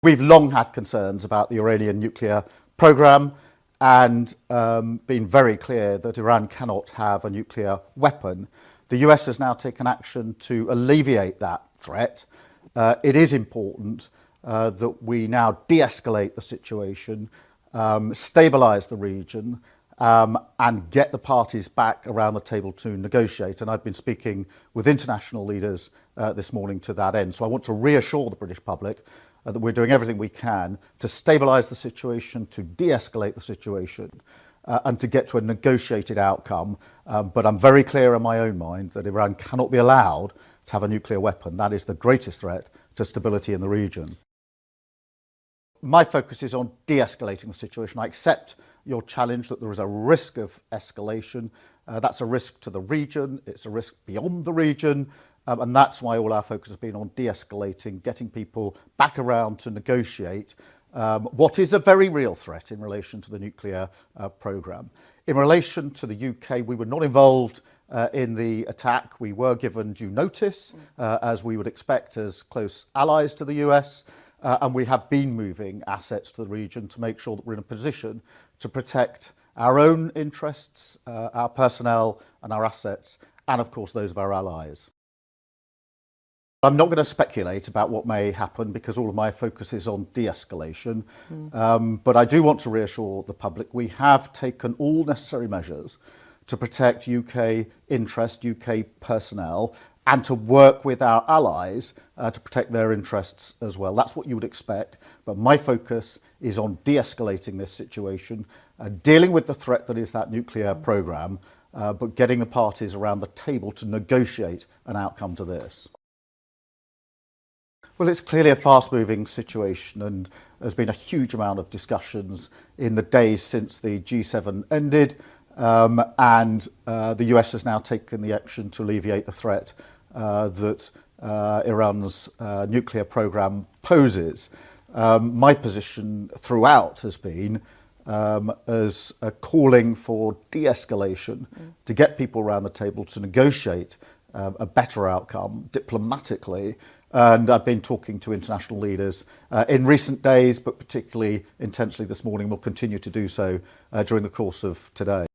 We've long had concerns about the Iranian nuclear programme and been very clear that Iran cannot have a nuclear weapon. The US has now taken action to alleviate that threat. It is important that we now de-escalate the situation, stabilise the region, and get the parties back around the table to negotiate. And I've been speaking with international leaders this morning to that end. So I want to reassure the British public that we're doing everything we can to stabilise the situation, to de-escalate the situation, and to get to a negotiated outcome. But I'm very clear in my own mind that Iran cannot be allowed to have a nuclear weapon. That is the greatest threat to stability in the region. My focus is on de-escalating the situation. I accept your challenge that there is a risk of escalation. That's a risk to the region, it's a risk beyond the region, and that's why all our focus has been on de-escalating, getting people back around to negotiate what is a very real threat in relation to the nuclear programme. In relation to the UK, we were not involved in the attack. We were given due notice, as we would expect as close allies to the US, and we have been moving assets to the region to make sure that we're in a position to protect our own interests, our personnel and our assets, and of course those of our allies. I'm not going to speculate about what may happen because all of my focus is on de-escalation, but I do want to reassure the public we have taken all necessary measures to protect UK interests, UK personnel, and to work with our allies to protect their interests as well. That's what you would expect, but my focus is on de-escalating this situation, dealing with the threat that is that nuclear programme, but getting the parties around the table to negotiate an outcome to this. Well, it's clearly a fast-moving situation, and there's been a huge amount of discussions in the days since the G7 ended, and the US has now taken the action to alleviate the threat that Iran's nuclear programme poses. My position throughout has been as a calling for de-escalation, to get people around the table to negotiate a better outcome diplomatically. And I've been talking to international leaders in recent days, but particularly intensely this morning. We'll continue to do so during the course of today.